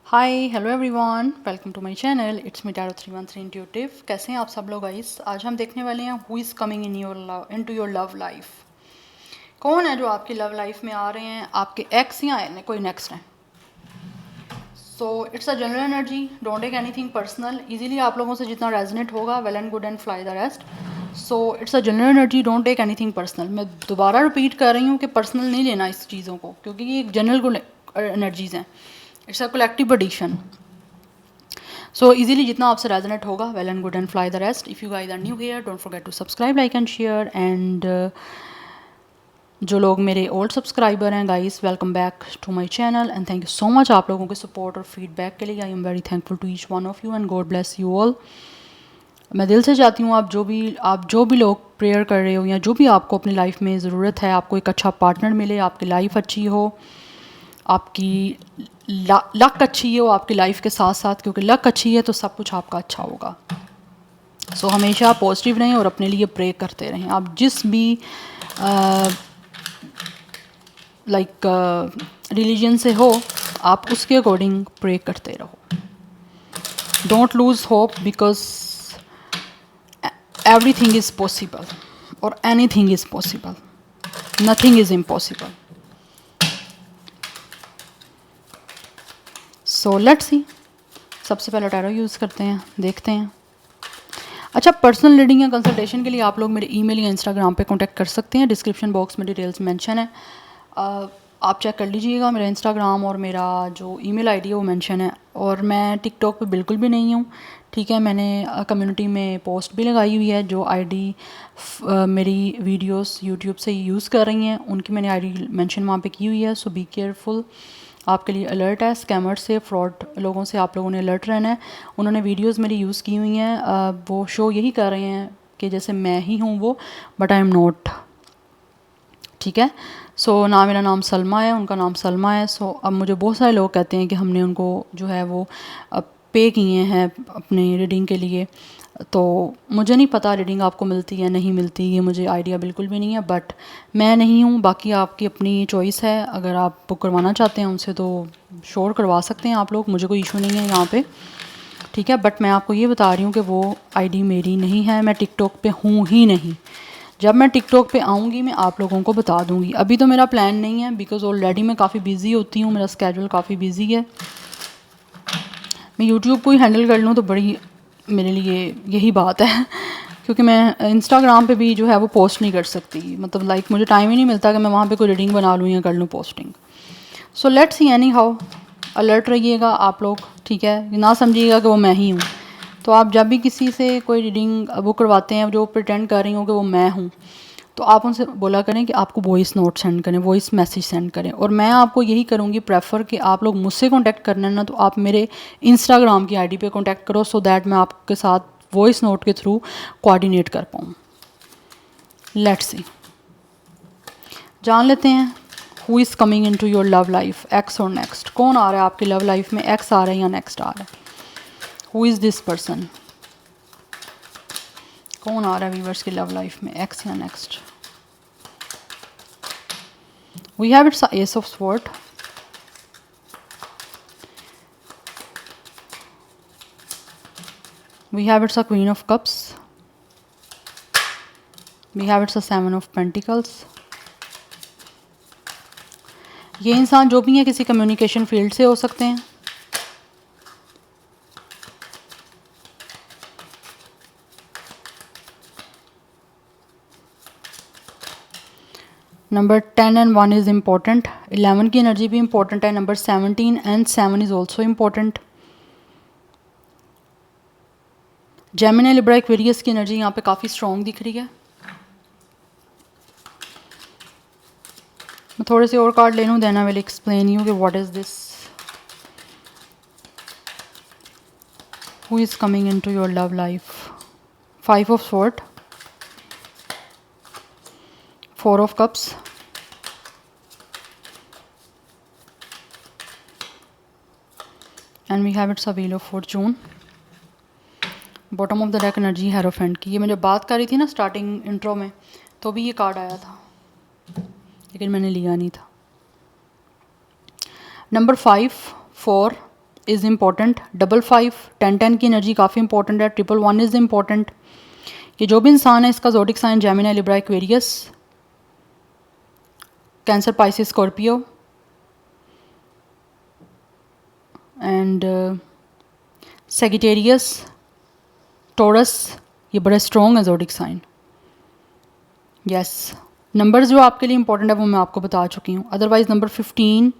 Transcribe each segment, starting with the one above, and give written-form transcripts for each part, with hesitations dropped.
Hi hello everyone, welcome to my channel. It's me tarot 313 intuitive. कैसे हैं आप सब लोग गाइस? आज हम देखने वाले हैं who is coming into your love life. कौन है जो आपकी लव लाइफ में आ रहे हैं? आपके एक्स या कोई नेक्स्ट है? So it's a general energy, don't take anything personal. Easily आप लोगों से जितना रेजोनेट होगा, well and good and fly the rest. So it's a general energy, don't take anything personal. मैं दोबारा रिपीट कर रही हूँ कि पर्सनल नहीं लेना इस चीज़ों को, क्योंकि ये एक जनरल एनर्जीज़ हैं। It's a collective edition. So easily जितना आपसे रेजोनेट होगा, well and good and fly the rest. If you guys are new here, don't forget to subscribe, like and share. And जो लोग मेरे ओल्ड सब्सक्राइबर हैं guys, welcome back to my channel and thank you so much आप लोगों के support और feedback के लिए। I am very thankful to each one of you and God bless you all. मैं दिल से चाहती हूँ आप जो भी लोग प्रेयर कर रहे हो या जो भी आपको अपनी लाइफ में ज़रूरत है, आपको एक अच्छा पार्टनर मिले, आपकी लाइफ अच्छी हो, आपकी लक अच्छी हो आपकी लाइफ के साथ साथ, क्योंकि लक अच्छी है तो सब कुछ आपका अच्छा होगा। सो हमेशा पॉजिटिव रहें और अपने लिए प्रे करते रहें। आप जिस भी रिलीजन से हो, आप उसके अकॉर्डिंग प्रे करते रहो। Don't lose hope, because everything is possible और anything is possible, nothing is impossible. So let's see. सबसे पहले टैरो यूज़ करते हैं, देखते हैं। अच्छा, पर्सनल रीडिंग या कंसल्टेशन के लिए आप लोग मेरे ईमेल या इंस्टाग्राम पे कांटेक्ट कर सकते हैं। डिस्क्रिप्शन बॉक्स में डिटेल्स मेंशन है, आप चेक कर लीजिएगा। मेरा इंस्टाग्राम और मेरा जो ईमेल आईडी है वो मेंशन है। और मैं टिकटॉक पे बिल्कुल भी नहीं हूँ, ठीक है। मैंने कम्युनिटी में पोस्ट भी लगाई हुई है। जो आईडी मेरी वीडियोस यूट्यूब से यूज़ कर रही हैं, उनकी मैंने आईडी मेंशन वहाँ पे की हुई है। सो बी केयरफुल, आपके लिए अलर्ट है। स्कैमर्स से, फ्रॉड लोगों से आप लोगों ने अलर्ट रहना है। उन्होंने वीडियोस मेरी यूज़ की हुई हैं, वो शो यही कर रहे हैं कि जैसे मैं ही हूँ वो, बट आई एम नॉट, ठीक है। सो ना मेरा नाम सलमा है, उनका नाम सलमा है। सो अब मुझे बहुत सारे लोग कहते हैं कि हमने उनको जो है वो पे किए हैं अपनी रीडिंग के लिए। तो मुझे नहीं पता रीडिंग आपको मिलती है नहीं मिलती, ये मुझे आइडिया बिल्कुल भी नहीं है। बट मैं नहीं हूँ, बाकी आपकी अपनी चॉइस है। अगर आप बुक करवाना चाहते हैं उनसे तो श्योर करवा सकते हैं आप लोग, मुझे कोई इशू नहीं है यहाँ पे, ठीक है। बट मैं आपको ये बता रही हूँ कि वो आईडी मेरी नहीं है, मैं टिकटॉक पे हूँ ही नहीं। जब मैं टिकटॉक पे आऊँगी मैं आप लोगों को बता दूँगी। अभी तो मेरा प्लान नहीं है, बिकॉज़ ऑलरेडी मैं काफ़ी बिज़ी होती हूँ, मेरा स्केड्यूल काफ़ी बिज़ी है। मैं यूट्यूब को ही हैंडल कर लूँ तो बड़ी मेरे लिए यही बात है क्योंकि मैं इंस्टाग्राम पे भी जो है वो पोस्ट नहीं कर सकती, मतलब मुझे टाइम ही नहीं मिलता कि मैं वहाँ पे कोई रीडिंग बना लूँ या कर लूँ posting. So let's C, any how alert रहिएगा आप लोग, ठीक है। ना समझिएगा कि वो मैं ही हूँ। तो आप जब भी किसी से कोई रीडिंग बुक करवाते हैं जो प्रिटेंड कर रही हूँ कि वो मैं हूँ, तो आप उनसे बोला करें कि आपको वॉइस नोट सेंड करें, वॉइस मैसेज सेंड करें। और मैं आपको यही करूँगी प्रेफर कि आप लोग मुझसे कांटेक्ट करना है ना, तो आप मेरे इंस्टाग्राम की आईडी पे कांटेक्ट करो, सो दैट मैं आपके साथ वॉइस नोट के थ्रू कोऑर्डिनेट कर पाऊँ। लेट्स सी, जान लेते हैं who is coming into your love life, X और नेक्स्ट। कौन आ रहा है आपकी लव लाइफ में? एक्स आ रहा है या नेक्स्ट आ रहा है? Who is this person? कौन आ रहा है व्यूअर्स की लव लाइफ में, एक्स या next? We have it's ace of sword, we have it's a queen of cups, we have it's a seven of pentacles। ये इंसान जो भी है किसी कम्युनिकेशन फील्ड से हो सकते हैं। Number 10 and 1 is important. 11 की एनर्जी भी इम्पॉर्टेंट है। Number 17 and 7 is also important. Gemini, Libra, Aquarius की एनर्जी यहाँ पे काफ़ी स्ट्रॉन्ग दिख रही है। मैं थोड़े से और कार्ड ले लूँ, then I will explain you कि what is this, who is coming into your love life. 5 of swords, 4 of cups, and we have it's a wheel of fortune. Bottom of the deck energy hierophant की। ये मैं जब बात कर रही थी ना स्टार्टिंग इंट्रो में, तो भी ये कार्ड आया था लेकिन मैंने लिया नहीं था। नंबर 5, 4 इज़ इम्पॉर्टेंट, 55, 10 की एनर्जी काफ़ी इंपॉर्टेंट है, 111 इज़ इम्पॉर्टेंट। ये जो भी इंसान है इसका zodiac sign Gemini, Libra, Aquarius, Cancer, Pisces, Scorpio and Sagittarius, Taurus, ये बड़े स्ट्रॉन्ग है ज़ोडिक साइन। यस, नंबर्स जो आपके लिए इंपॉर्टेंट है वो मैं आपको बता चुकी हूँ। अदरवाइज़ नंबर 15,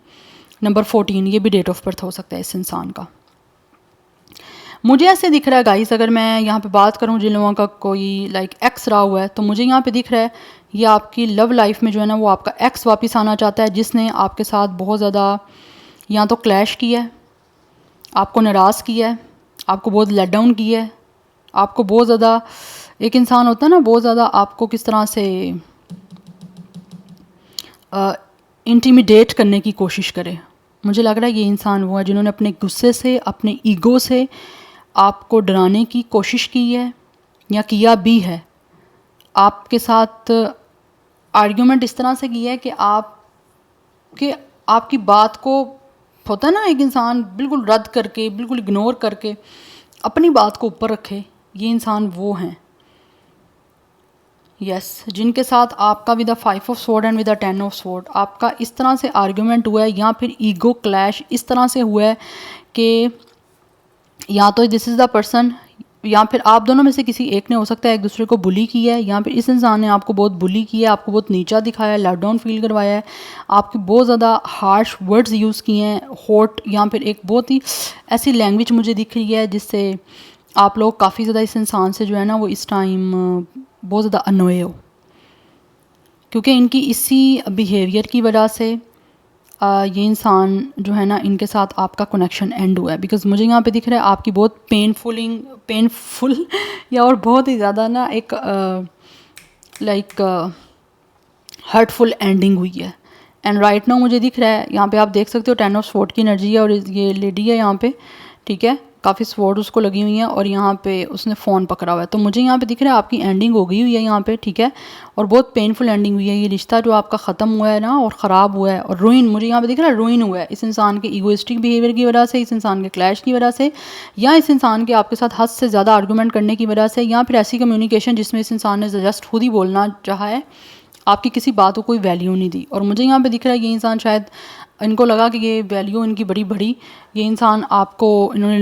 नंबर 14 ये भी डेट ऑफ बर्थ हो सकता है इस इंसान का। मुझे ऐसे दिख रहा है गाइस, अगर मैं यहाँ पे बात करूँ जिन लोगों का कोई लाइक एक्स रहा हुआ है, तो मुझे यहाँ पे दिख रहा है ये आपकी लव लाइफ में जो है ना वो आपका एक्स वापस आना चाहता है, जिसने आपके साथ बहुत ज़्यादा या तो क्लैश किया है, आपको नाराज़ किया है, आपको बहुत लेट डाउन किया है, आपको बहुत ज़्यादा, एक इंसान होता है ना बहुत ज़्यादा आपको किस तरह से इंटिमिडेट करने की कोशिश करे। मुझे लग रहा है ये इंसान वो है जिन्होंने अपने गुस्से से, अपने ईगो से आपको डराने की कोशिश की है या किया भी है। आपके साथ आर्ग्यूमेंट इस तरह से किया है कि आपकी बात को, होता है ना एक इंसान बिल्कुल रद्द करके, बिल्कुल इग्नोर करके अपनी बात को ऊपर रखे, ये इंसान वो हैं। यस, जिनके साथ आपका with 5 of sword and with 10 of sword आपका इस तरह से आर्ग्यूमेंट हुआ है या फिर ईगो क्लैश इस तरह से हुआ है कि या तो दिस इज़ द पर्सन, या फिर आप दोनों में से किसी एक ने हो सकता है एक दूसरे को बुली किया है, या फिर इस इंसान ने आपको बहुत बुली किया है, आपको बहुत नीचा दिखाया है, लेट डाउन फील करवाया है, आपके बहुत ज़्यादा हार्श वर्ड्स यूज़ किए हैं, हॉट, या फिर एक बहुत ही ऐसी लैंग्वेज मुझे दिख रही है जिससे आप लोग काफ़ी ज़्यादा इस इंसान से जो है ना वो इस टाइम बहुत ज़्यादा अनोए हो, क्योंकि इनकी इसी बिहेवियर की वजह से ये इंसान जो है ना इनके साथ आपका कनेक्शन एंड हुआ है। बिकॉज़ मुझे यहाँ पे दिख रहा है आपकी बहुत पेनफुल या और बहुत ही ज़्यादा ना एक लाइक हर्टफुल एंडिंग हुई है। एंड राइट नाउ मुझे दिख रहा है यहाँ पे आप देख सकते हो 10 ऑफ स्वॉर्ड की एनर्जी है और ये लेडी है यहाँ पे, ठीक है, काफ़ी स्वॉर्ड उसको लगी हुई है और यहाँ पे उसने फ़ोन पकड़ा हुआ है। तो मुझे यहाँ पे दिख रहा है आपकी एंडिंग हो गई हुई है यहाँ पे, ठीक है, और बहुत पेनफुल एंडिंग हुई है। ये रिश्ता जो आपका ख़त्म हुआ है ना और ख़राब हुआ है और रूइन, मुझे यहाँ पे दिख रहा है रूइन हुआ है इस इंसान के ईगोइस्टिक बिहेवियर की वजह से, इस इंसान के क्लैश की वजह से, या इस इंसान के आपके साथ हद से ज़्यादा आर्गूमेंट करने की वजह से, या फिर ऐसी कम्युनिकेशन जिसमें इस इंसान ने जस्ट खुद ही बोलना चाहा है, आपकी किसी बात को कोई वैल्यू नहीं दी। और मुझे यहाँ पे दिख रहा है ये इंसान शायद इनको लगा कि ये वैल्यू इनकी बड़ी बड़ी, ये इंसान आपको इन्होंने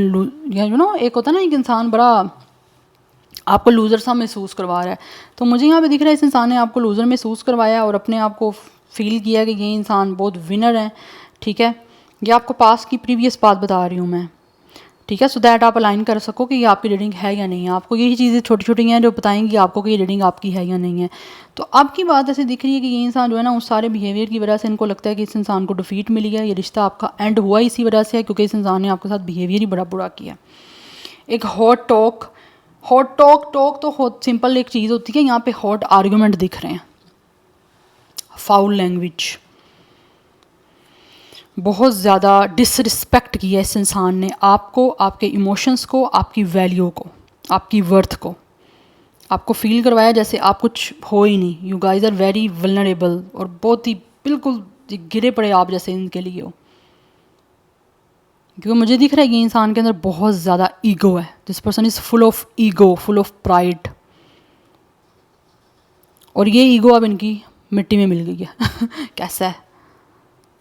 यू नो एक होता है ना एक इंसान बड़ा आपको लूज़र सा महसूस करवा रहा है। तो मुझे यहाँ पे दिख रहा है इस इंसान ने आपको लूज़र महसूस करवाया और अपने आप को फील किया कि ये इंसान बहुत विनर है, ठीक है। ये आपको पास की प्रीवियस बात बता रही हूँ मैं, ठीक है, सो दैट आप अलाइन कर सको कि ये आपकी रीडिंग है या नहीं है। आपको यही चीज़ें छोटी छोटी हैं जो बताएंगी आपको कि ये रीडिंग आपकी है या नहीं है। तो आपकी बात ऐसे दिख रही है कि ये इंसान जो है ना उस सारे बिहेवियर की वजह से इनको लगता है कि इस इंसान को डिफीट मिली है, ये रिश्ता आपका एंड हुआ इसी वजह से है क्योंकि इस इंसान ने आपके साथ बिहेवियर ही बड़ा बुरा किया। एक हॉट टॉक तो सिंपल एक चीज़ होती है, यहाँ पे हॉट आर्ग्यूमेंट दिख रहे हैं, फाउल लैंग्वेज, बहुत ज़्यादा डिसरिस्पेक्ट किया इस इंसान ने आपको, आपके इमोशंस को, आपकी वैल्यू को, आपकी वर्थ को, आपको फील करवाया जैसे आप कुछ हो ही नहीं। You guys are very vulnerable और बहुत ही बिल्कुल गिरे पड़े आप जैसे इनके लिए हो, क्योंकि मुझे दिख रहा है ये इंसान के अंदर बहुत ज़्यादा ईगो है। This person is full of ego, full of pride, और ये ईगो अब इनकी मिट्टी में मिल गई है कैसा है।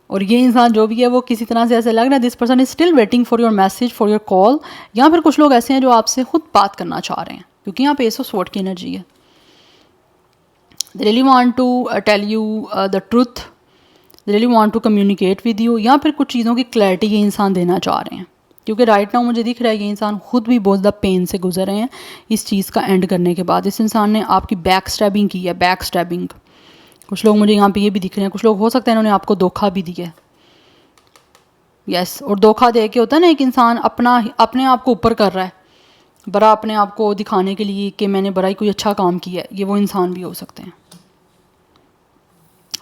और ये इंसान जो भी है वो किसी तरह से ऐसे लग रहा है this person is still waiting for your message, for your call, या फिर कुछ लोग ऐसे हैं जो आपसे खुद बात करना चाह रहे हैं क्योंकि यहाँ पे एस ऑफ स्वॉर्ड की एनर्जी है। They really want to tell you the truth, they really want to communicate with you, या फिर कुछ चीज़ों की क्लैरिटी ये इंसान देना चाह रहे हैं क्योंकि राइट नाउ मुझे दिख रहा है ये इंसान खुद भी बहुत ज़्यादा पेन से गुजर रहे हैं इस चीज़ का एंड करने के बाद। इस इंसान ने आपकी बैक स्टैबिंग की है, बैक स्टैबिंग। कुछ लोग मुझे यहाँ पे ये भी दिख रहे हैं, कुछ लोग हो सकता है इन्होंने आपको धोखा भी दिया है। यस, और धोखा दे के होता है ना एक इंसान अपने आप को ऊपर कर रहा है बड़ा, अपने आप को दिखाने के लिए कि मैंने बड़ा ही कोई अच्छा काम किया है, ये वो इंसान भी हो सकते हैं।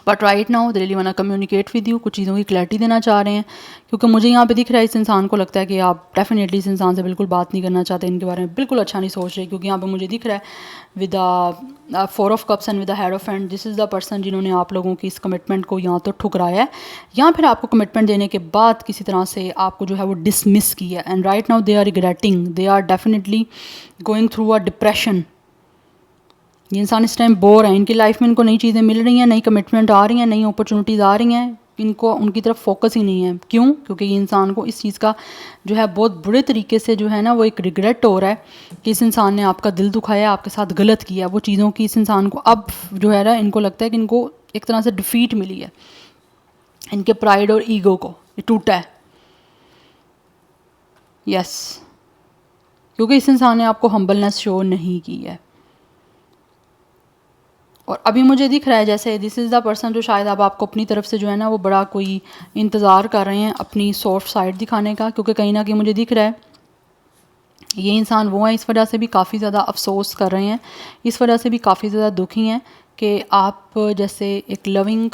But right now they really want communicate with you, कुछ चीज़ों की क्लैरिटी देना चाह रहे हैं, क्योंकि मुझे यहाँ पे दिख रहा है इस इंसान को लगता है कि आप डेफिनेटली इस इंसान से बिल्कुल बात नहीं करना चाहते, इनके बारे में बिल्कुल अच्छा नहीं सोच रहे, क्योंकि यहाँ पे मुझे दिख रहा है with the 4 of cups and with the head of hand, this is the person जिन्होंने आप लोगों की इस कमिटमेंट को यहाँ तो ठुकराया है या फिर आपको कमिटमेंट देने के बाद किसी तरह से आपको जो है वो डिसमिस किया, and right now they are regretting, they are definitely going through a depression. ये इंसान इस टाइम बोर है, इनकी लाइफ में इनको नई चीज़ें मिल रही हैं, नई कमिटमेंट आ रही हैं, नई अपॉर्चुनिटीज़ आ रही हैं, इनको उनकी तरफ फोकस ही नहीं है। क्यों? क्योंकि ये इंसान को इस चीज़ का जो है बहुत बुरे तरीके से जो है ना वो एक रिग्रेट हो रहा है कि इस इंसान ने आपका दिल दुखाया, आपके साथ गलत किया, वो चीज़ों की इस इंसान को अब जो है ना इनको लगता है कि इनको एक तरह से डिफीट मिली है, इनके प्राइड और ईगो को ये टूटा है। यस, क्योंकि इस इंसान ने आपको हम्बलनेस शो नहीं की है। और अभी मुझे दिख रहा है जैसे दिस इज़ द पर्सन जो शायद अब आपको अपनी तरफ से जो है ना वो बड़ा कोई इंतज़ार कर रहे हैं अपनी सॉफ्ट साइड दिखाने का, क्योंकि कहीं ना कहीं मुझे दिख रहा है ये इंसान वो है, इस वजह से भी काफ़ी ज़्यादा अफसोस कर रहे हैं, इस वजह से भी काफ़ी ज़्यादा दुखी हैं कि आप जैसे एक लविंग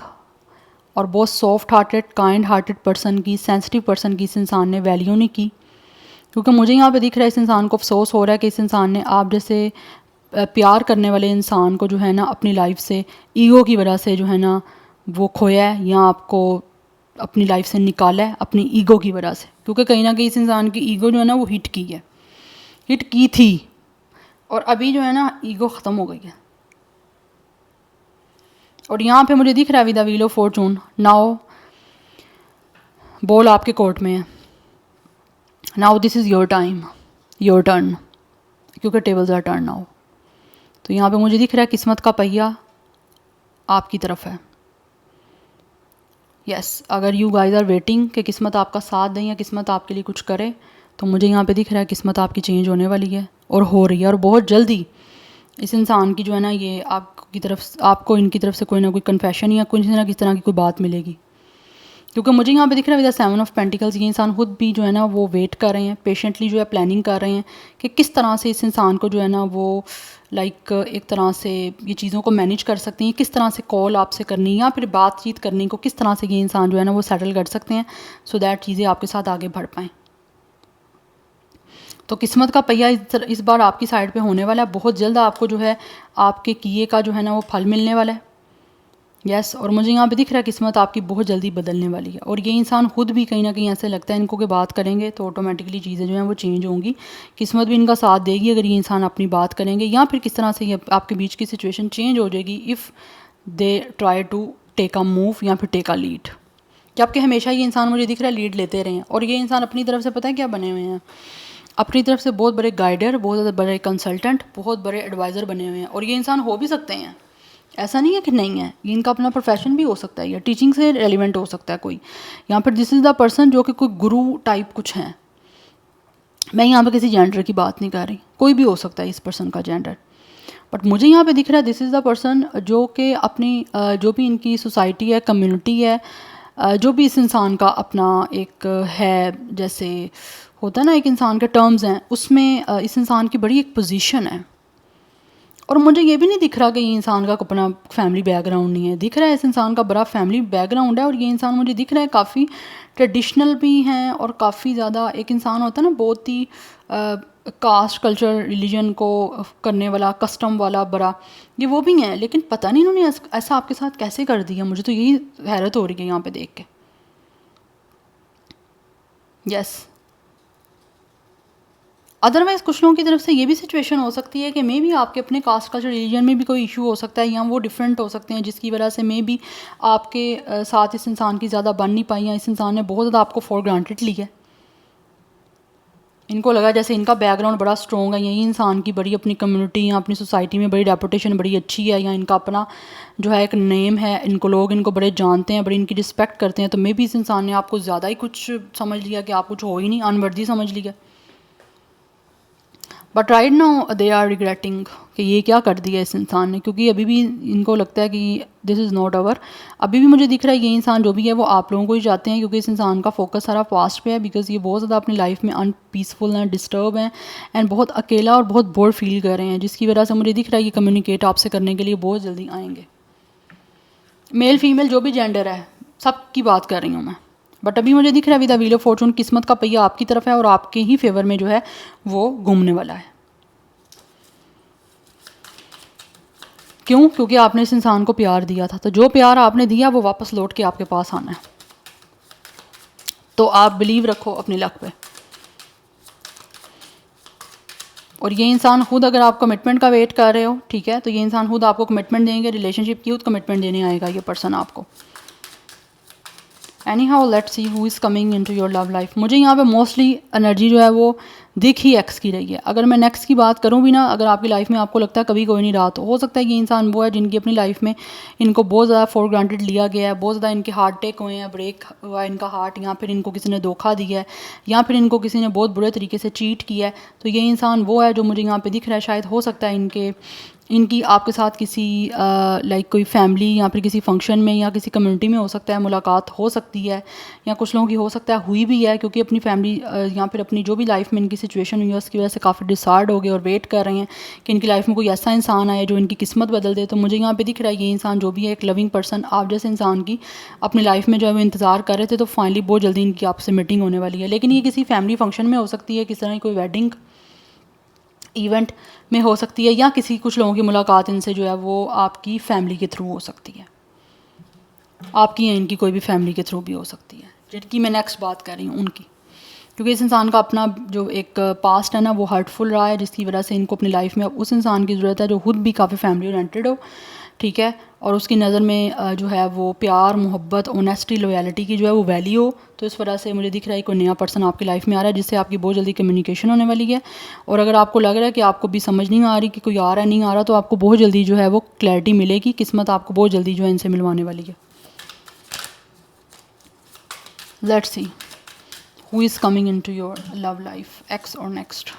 और बहुत soft hearted kind hearted person की, सेंसिटिव पर्सन की इस इंसान ने वैल्यू नहीं की। क्योंकि मुझे यहाँ पे दिख रहा है इस इंसान को अफसोस हो रहा है कि इस इंसान ने आप जैसे प्यार करने वाले इंसान को जो है ना अपनी लाइफ से ईगो की वजह से जो है ना वो खोया है, या आपको अपनी लाइफ से निकाला है अपनी ईगो की वजह से, क्योंकि कहीं ना कहीं इस इंसान की ईगो जो है ना वो हिट की थी और अभी जो है ना ईगो ख़त्म हो गई है। और यहाँ पे मुझे दिख रहा है with the wheel of Fortune, now ball आपके कोर्ट में है, now this is your time, your turn, क्योंकि टेबल्स आर टर्न नाउ। तो यहाँ पे मुझे दिख रहा है किस्मत का पहिया आपकी तरफ है। यस, अगर यू गाइज आर वेटिंग कि किस्मत आपका साथ दें या किस्मत आपके लिए कुछ करे, तो मुझे यहाँ पे दिख रहा है किस्मत आपकी चेंज होने वाली है और हो रही है, और बहुत जल्दी इस इंसान की जो है ना ये आपकी तरफ, आपको इनकी तरफ से कोई ना कोई कन्फेशन या किसी ना किसी तरह की कोई बात मिलेगी। क्योंकि मुझे यहाँ पे दिख रहा है विद द 7 ऑफ पेंटिकल्स, ये इंसान खुद भी जो है ना वो वेट कर रहे हैं, पेशेंटली जो है प्लानिंग कर रहे हैं कि किस तरह से इस इंसान को जो है ना वो लाइक एक तरह से ये चीज़ों को मैनेज कर सकते हैं, किस तरह से कॉल आपसे करनी या फिर बातचीत करने को किस तरह से ये इंसान जो है ना वो सेटल कर सकते हैं, सो दैट चीज़ें आपके साथ आगे बढ़ पाएँ। तो किस्मत का पहिया इस बार आपकी साइड पे होने वाला है, बहुत जल्द आपको जो है आपके किए का जो है ना वो फल मिलने वाला है। यस, और मुझे यहाँ पे दिख रहा है किस्मत आपकी बहुत जल्दी बदलने वाली है, और ये इंसान खुद भी कहीं ना कहीं ऐसे लगता है इनको कि बात करेंगे तो ऑटोमेटिकली चीज़ें जो हैं वो चेंज होंगी, किस्मत भी इनका साथ देगी अगर ये इंसान अपनी बात करेंगे, या फिर किस तरह से ये आपके बीच की सिचुएशन चेंज हो जाएगी if they try to take a move या फिर टेक अ लीड। कि आपके हमेशा ये इंसान मुझे दिख रहा है लीड लेते रहे हैं, और ये इंसान अपनी तरफ से पता है क्या बने हुए हैं, अपनी तरफ से बहुत बड़े गाइडर, बहुत बड़े कंसल्टेंट, बहुत बड़े एडवाइज़र बने हुए हैं। और ये इंसान हो भी सकते हैं, ऐसा नहीं है कि नहीं है, ये इनका अपना प्रोफेशन भी हो सकता है या टीचिंग से रेलिवेंट हो सकता है कोई, यहाँ पर दिस इज़ द पर्सन जो कि कोई गुरु टाइप कुछ है। मैं यहाँ पे किसी जेंडर की बात नहीं कर रही, कोई भी हो सकता है इस पर्सन का जेंडर, बट मुझे यहाँ पे दिख रहा है दिस इज़ द पर्सन जो कि अपनी जो भी इनकी सोसाइटी है, कम्युनिटी है, जो भी इस इंसान का अपना एक है, जैसे होता है ना एक इंसान के टर्म्स हैं, उसमें इस इंसान की बड़ी एक पोजीशन है। और मुझे ये भी नहीं दिख रहा कि ये इंसान का अपना फैमिली बैकग्राउंड नहीं है, दिख रहा है इस इंसान का बड़ा फैमिली बैकग्राउंड है, और ये इंसान मुझे दिख रहा है काफ़ी ट्रेडिशनल भी हैं और काफ़ी ज़्यादा एक इंसान होता है ना बहुत ही कास्ट कल्चर रिलीजन को करने वाला, कस्टम वाला बड़ा, ये वो भी हैं, लेकिन पता नहीं इन्होंने ऐसा आपके साथ कैसे कर दिया, मुझे तो यही हैरत हो रही है यहाँ पे देख के। यस, अदरवाइज़ कुछ लोगों की तरफ से ये भी सिचुएशन हो सकती है कि मे बी आपके अपने कास्ट कल्चर रिलीजन में भी कोई इशू हो सकता है, या वो डिफरेंट हो सकते हैं, जिसकी वजह से मे बी आपके साथ इस इंसान की ज़्यादा बन नहीं पाई, या इस इंसान ने बहुत ज़्यादा आपको फॉर ग्रांटेड लिया है। इनको लगा जैसे इनका बैकग्राउंड बड़ा स्ट्रॉन्ग है, यही इंसान की बड़ी अपनी कम्युनिटी या अपनी सोसाइटी में बड़ी रेपुटेशन बड़ी अच्छी है, या इनका अपना जो है एक नेम है, इनको लोग इनको बड़े जानते हैं, बड़ी इनकी रिस्पेक्ट करते हैं, तो मे बी इस इंसान ने आपको ज़्यादा ही कुछ समझ लिया कि आप कुछ हो ही नहीं, अनवर्दी समझ लिया। But right now they are regretting कि ये क्या कर दिया इस इंसान ने, क्योंकि अभी भी इनको लगता है कि दिस इज़ नॉट अवर। अभी भी मुझे दिख रहा है ये इंसान जो भी है वो आप लोगों को ही चाहते हैं, क्योंकि इस इंसान का फोकस सारा पास्ट पे है, बिकॉज ये बहुत ज़्यादा अपनी लाइफ में अनपीसफुल हैं, डिस्टर्ब हैं, एंड बहुत अकेला और बहुत बोर फील कर रहे हैं, जिसकी वजह से मुझे दिख रहा है ये कम्युनिकेट आपसे करने के लिए बहुत जल्दी आएंगे। मेल फीमेल जो भी जेंडर है सब की बात कर रही हूँ मैं। बट अभी मुझे दिख रहा है with the wheel of Fortune किस्मत का पहिया आपकी तरफ है और आपके ही फेवर में जो है वो घूमने वाला है। क्यों? क्योंकि आपने इस इंसान को प्यार दिया था, तो जो प्यार आपने दिया वो वापस लौट के आपके पास आना है। तो आप बिलीव रखो अपनी लक पे। और ये इंसान खुद, अगर आप कमिटमेंट का वेट कर रहे हो, ठीक है, तो ये इंसान खुद आपको कमिटमेंट देंगे, रिलेशनशिप की खुद कमिटमेंट देने आएगा ये पर्सन आपको। Anyhow let's see who is coming into your love life. मुझे यहाँ पे मोस्टली एनर्जी जो है वो दिख ही एक्स की रही है। अगर मैं नेक्स्ट की बात करूँ भी ना, अगर आपकी लाइफ में आपको लगता है कभी कोई नहीं रहा, तो हो सकता है ये इंसान वो है जिनकी अपनी लाइफ में इनको बहुत ज़्यादा फॉर ग्रांटेड लिया गया है, बहुत ज़्यादा इनके हार्ट टेक हुए हैं, ब्रेक हुआ है इनका हार्ट, या फिर इनको किसी ने धोखा दिया है, या फिर इनको किसी ने बहुत बुरे तरीके से चीट किया है। तो ये इंसान वो है जो मुझे यहाँ पे दिख रहा है। शायद हो सकता है इनकी आपके साथ किसी लाइक कोई फैमिली या फिर किसी फंक्शन में या किसी कम्युनिटी में हो सकता है मुलाकात हो सकती है, या कुछ लोगों की हो सकता है हुई भी है, क्योंकि अपनी फैमिली या फिर अपनी जो भी लाइफ में इनकी सिचुएशन हुई है उसकी वजह से काफ़ी डिसार्ड हो गए और वेट कर रहे हैं कि इनकी लाइफ में कोई ऐसा इंसान आए जो इनकी किस्मत बदल दे। तो मुझे यहाँ पे दिख रहा है ये इंसान जो भी है एक लविंग पर्सन आप जैसे इंसान की अपनी लाइफ में जो है वो इंतज़ार कर रहे थे, तो फाइनली बहुत जल्दी इनकी आपसे मीटिंग होने वाली है। लेकिन ये किसी फैमिली फंक्शन में हो सकती है, किसी तरह की कोई वेडिंग इवेंट में हो सकती है, या किसी कुछ लोगों की मुलाकात इनसे जो है वो आपकी फैमिली के थ्रू हो सकती है, आपकी या इनकी कोई भी फैमिली के थ्रू भी हो सकती है, जिनकी मैं नेक्स्ट बात कर रही हूँ उनकी। क्योंकि इस इंसान का अपना जो एक पास्ट है ना वो हर्टफुल रहा है, जिसकी वजह से इनको अपनी लाइफ में अब उस इंसान की ज़रूरत है जो खुद भी काफ़ी फैमिली ओरिएंटेड हो, ठीक है, और उसकी नज़र में जो है वो प्यार, मोहब्बत, ऑनेस्टी, लॉयल्टी की जो है वो वैल्यू हो। तो इस वजह से मुझे दिख रहा है कोई नया पर्सन आपकी लाइफ में आ रहा है जिससे आपकी बहुत जल्दी कम्युनिकेशन होने वाली है। और अगर आपको लग रहा है कि आपको भी समझ नहीं आ रही कि कोई आ रहा है नहीं आ रहा, तो आपको बहुत जल्दी जो है वो क्लैरिटी मिलेगी, किस्मत आपको बहुत जल्दी जो है इनसे मिलवाने वाली है। Let's see who is coming into your love life, X और नेक्स्ट।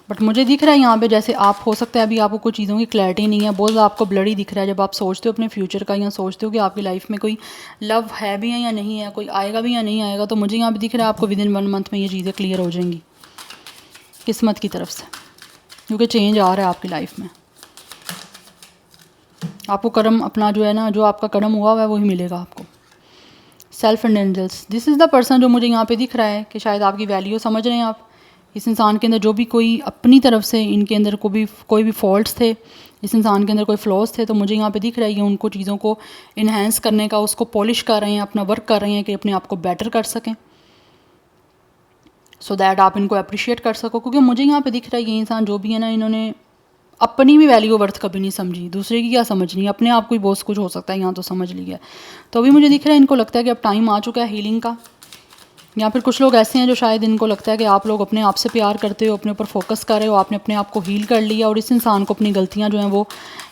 बट मुझे दिख रहा है यहाँ पे जैसे आप हो सकता है अभी आपको कुछ चीज़ों की क्लैरिटी नहीं है, बहुत ज़्यादा आपको ब्लडी दिख रहा है जब आप सोचते हो अपने फ्यूचर का, या सोचते हो कि आपकी लाइफ में कोई लव है भी है या नहीं है, कोई आएगा भी या नहीं आएगा। तो मुझे यहाँ पे दिख रहा है आपको विद इन 1 मंथ में ये चीज़ें क्लियर हो जाएंगी किस्मत की तरफ से, क्योंकि चेंज आ रहा है आपकी लाइफ में। आपको कर्म अपना जो है ना, जो आपका कर्म हुआ हुआ है वही मिलेगा आपको। Self and angels, this is the person जो मुझे यहाँ पे दिख रहा है कि शायद आपकी वैल्यू समझ रहे हैं आप। इस इंसान के अंदर जो भी कोई अपनी तरफ से इनके अंदर कोई भी फॉल्ट्स थे, इस इंसान के अंदर कोई फ्लॉज थे, तो मुझे यहाँ पे दिख रहा है ये उनको चीज़ों को इन्हेंस करने का, उसको पॉलिश कर रहे हैं, अपना वर्क कर रहे हैं कि अपने आप को बेटर कर सकें, सो दैट आप इनको अप्रिशिएट कर सको। क्योंकि मुझे यहाँ पे दिख रहा है ये इंसान जो भी है ना, इन्होंने अपनी भी वैल्यू वर्थ कभी नहीं समझी, दूसरे की क्या समझनी, अपने आप को ही बहुत कुछ हो सकता है यहाँ तो समझ लिया। तो अभी मुझे दिख रहा है इनको लगता है कि अब टाइम आ चुका है हीलिंग का। या फिर कुछ लोग ऐसे हैं जो शायद इनको लगता है कि आप लोग अपने आप से प्यार करते हो, अपने ऊपर फोकस कर रहे हो, आपने अपने आप को हील कर लिया, और इस इंसान को अपनी गलतियाँ जो हैं वो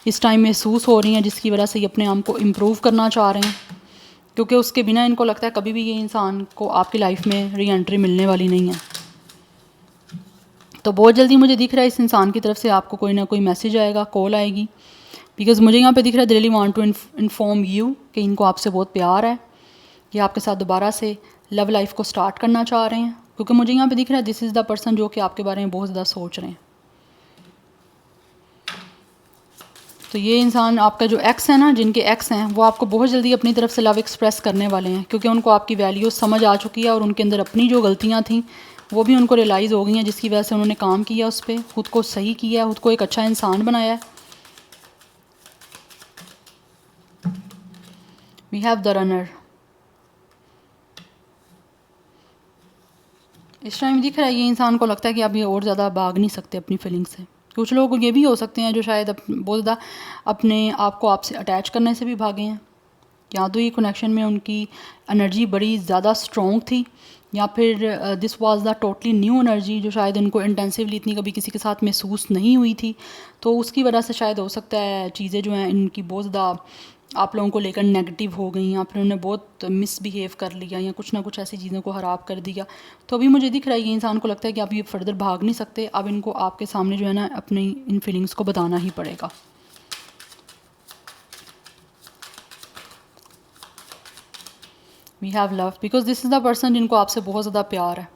इस टाइम महसूस हो रही हैं, जिसकी वजह से ये अपने आप को इम्प्रूव करना चाह रहे हैं, क्योंकि उसके बिना इनको लगता है कभी भी ये इंसान को आपकी लाइफ में री एंट्री मिलने वाली नहीं है। तो बहुत जल्दी मुझे दिख रहा है इस इंसान की तरफ से आपको कोई ना कोई मैसेज आएगा, कॉल आएगी, बिकॉज मुझे यहाँ पे दिख रहा है they really want to inform you कि इनको आपसे बहुत प्यार है, ये आपके साथ दोबारा से लव लाइफ को स्टार्ट करना चाह रहे हैं। क्योंकि मुझे यहाँ पे दिख रहा है दिस इज़ द पर्सन जो कि आपके बारे में बहुत ज़्यादा सोच रहे हैं। तो ये इंसान आपका जो एक्स है ना, जिनके एक्स हैं वो आपको बहुत जल्दी अपनी तरफ से लव एक्सप्रेस करने वाले हैं, क्योंकि उनको आपकी वैल्यूज समझ आ चुकी है और उनके अंदर अपनी जो गलतियाँ थी वो भी उनको रियलाइज़ हो गई हैं, जिसकी वजह से उन्होंने काम किया, उस पर खुद को सही किया, खुद को एक अच्छा इंसान बनाया है। We have the runner. इस टाइम दिख रहा है ये इंसान को लगता है कि आप ये और ज़्यादा भाग नहीं सकते अपनी फीलिंग से। कुछ लोग ये भी हो सकते हैं जो शायद बहुत ज़्यादा अपने आप को आपसे अटैच करने से भी भागे हैं, या तो ये कनेक्शन में उनकी एनर्जी बड़ी ज़्यादा स्ट्रॉन्ग थी, या फिर this was the totally new energy जो शायद उनको इंटेंसिवली इतनी कभी किसी के साथ महसूस नहीं हुई थी। तो उसकी वजह से शायद हो सकता है चीज़ें जो हैं इनकी बहुत ज़्यादा आप लोगों को लेकर नेगेटिव हो गई, या फिर उन्होंने बहुत मिसबिहेव कर लिया, या कुछ ना कुछ ऐसी चीज़ों को ख़राब कर दिया। तो अभी मुझे दिख रहा है ये इंसान को लगता है कि आप ये फर्दर भाग नहीं सकते, अब इनको आपके सामने जो है ना अपनी इन फीलिंग्स को बताना ही पड़ेगा। We have love, because this is the person जिनको आपसे बहुत ज़्यादा प्यार है।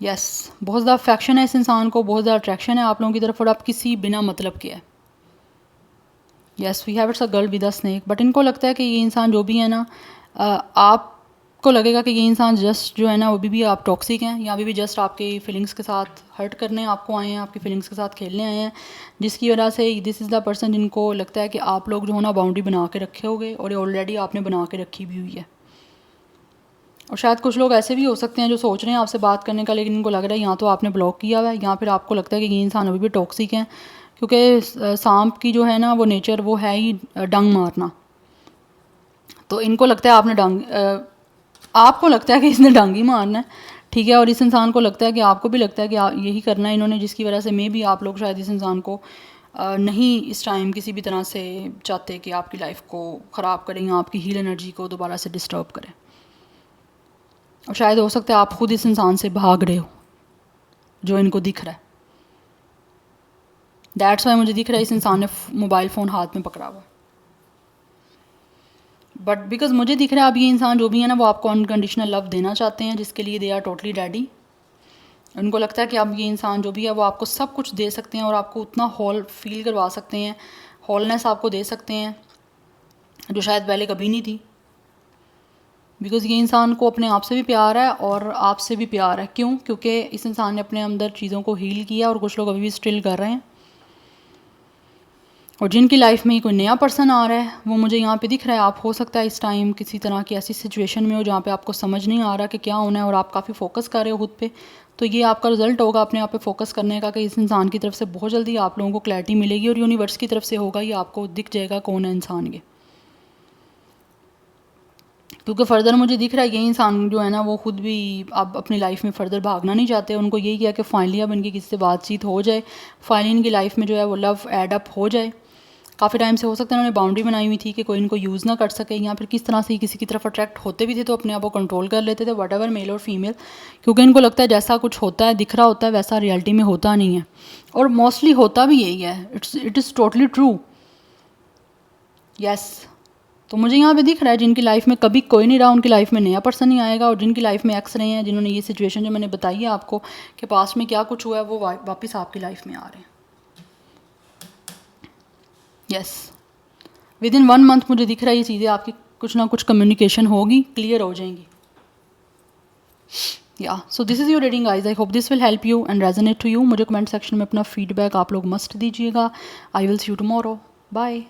यस, बहुत ज़्यादा अफेक्शन है इस इंसान को, बहुत ज़्यादा अट्रैक्शन है आप लोगों की तरफ, और आप किसी बिना मतलब के है। Yes, we have it's a girl with a snake, but इनको लगता है कि ये इंसान जो भी है ना, आपको लगेगा कि ये इंसान जस्ट जो है ना, वो भी आप टॉक्सिक हैं, या अभी भी जस्ट आपकी फीलिंग्स के साथ हर्ट करने आपको आए हैं, आपकी फीलिंग्स के साथ खेलने आए हैं, जिसकी वजह से दिस इज़ द पर्सन जिनको लगता है कि आप लोग जो है ना बाउंड्री बना के रखे होगे, और ये ऑलरेडी आपने बना के रखी भी हुई है। और शायद कुछ लोग ऐसे भी हो सकते हैं जो सोच रहे हैं आपसे बात करने का, लेकिन इनको लग रहा है या तो आपने ब्लॉक किया हुआ है, या फिर आपको लगता है कि ये इंसान अभी भी टॉक्सिक हैं, क्योंकि सांप की जो है ना वो नेचर वो है ही डंग मारना। तो इनको लगता है आपको लगता है कि इसने डंग ही मारना है, ठीक है, और इस इंसान को लगता है कि आपको भी लगता है कि यही करना है इन्होंने, जिसकी वजह से मे भी आप लोग शायद इस इंसान को नहीं इस टाइम किसी भी तरह से चाहते कि आपकी लाइफ को ख़राब करें या आपकी हील एनर्जी को दोबारा से डिस्टर्ब करें। और शायद हो सकता है आप खुद इस इंसान से भाग रहे हो जो इनको दिख रहा है। दैट्स वाई मुझे दिख रहा है इस इंसान ने मोबाइल फ़ोन हाथ में पकड़ा हुआ, बट बिकॉज मुझे दिख रहा है अब ये इंसान जो भी है ना वो आपको अनकंडीशनल लव देना चाहते हैं, जिसके लिए दे आर टोटली रेडी। उनको लगता है कि अब ये इंसान जो भी है वो आपको सब कुछ दे सकते हैं, और आपको उतना हॉल फील करवा सकते हैं, हॉलनेस आपको दे सकते हैं जो शायद पहले कभी नहीं थी। बिकॉज़ ये इंसान को अपने आप से भी प्यार है और आपसे भी प्यार है। क्यों? क्योंकि इस इंसान ने अपने अंदर चीज़ों को हील किया, और कुछ लोग अभी भी स्टिल कर रहे हैं। और जिनकी लाइफ में कोई नया पर्सन आ रहा है वो मुझे यहाँ पे दिख रहा है। आप हो सकता है इस टाइम किसी तरह की ऐसी सिचुएशन में हो जहाँ पे आपको समझ नहीं आ रहा कि क्या होना है, और आप काफ़ी फोकस कर रहे हो खुद पे। तो ये आपका रिजल्ट होगा अपने आप पे फोकस करने का, कि इस इंसान की तरफ से बहुत जल्दी आप लोगों को क्लैरिटी मिलेगी, और यूनिवर्स की तरफ से होगा, ये आपको दिख जाएगा कौन है इंसान ये। क्योंकि फ़र्दर मुझे दिख रहा है ये इंसान जो है ना वो खुद भी अब अपनी लाइफ में फ़र्दर भागना नहीं चाहते। उनको यही किया कि फाइनली अब इनकी किसी से बातचीत हो जाए, फाइनली इनकी लाइफ में जो है वो लव ऐड अप हो जाए। काफ़ी टाइम से हो सकता है उन्होंने बाउंड्री बनाई हुई थी कि कोई इनको यूज़ ना कर सके, या फिर किस तरह से किसी की तरफ अट्रैक्ट होते भी थे तो अपने आप को कंट्रोल कर लेते थे, वट एवर मेल और फीमेल। क्योंकि इनको लगता है जैसा कुछ होता है दिख रहा होता है वैसा रियलिटी में होता नहीं है, और मोस्टली होता भी यही है। It is totally true. Yes, तो मुझे यहाँ पे दिख रहा है जिनकी लाइफ में कभी कोई नहीं रहा उनकी लाइफ में नया पर्सन ही आएगा, और जिनकी लाइफ में एक्स रहे हैं, जिन्होंने ये सिचुएशन जो मैंने बताई है आपको कि पास्ट में क्या कुछ हुआ है, वो वापस आपकी लाइफ में आ रहे हैं। यस, विद इन 1 मंथ मुझे दिख रहा है ये चीज़ें आपकी कुछ ना कुछ कम्युनिकेशन होगी, क्लियर हो जाएंगी। या so this is your reading guys. I hope this will help you and resonate to you. मुझे कमेंट सेक्शन में अपना फीडबैक आप लोग मस्ट दीजिएगा। I will see you tomorrow. Bye.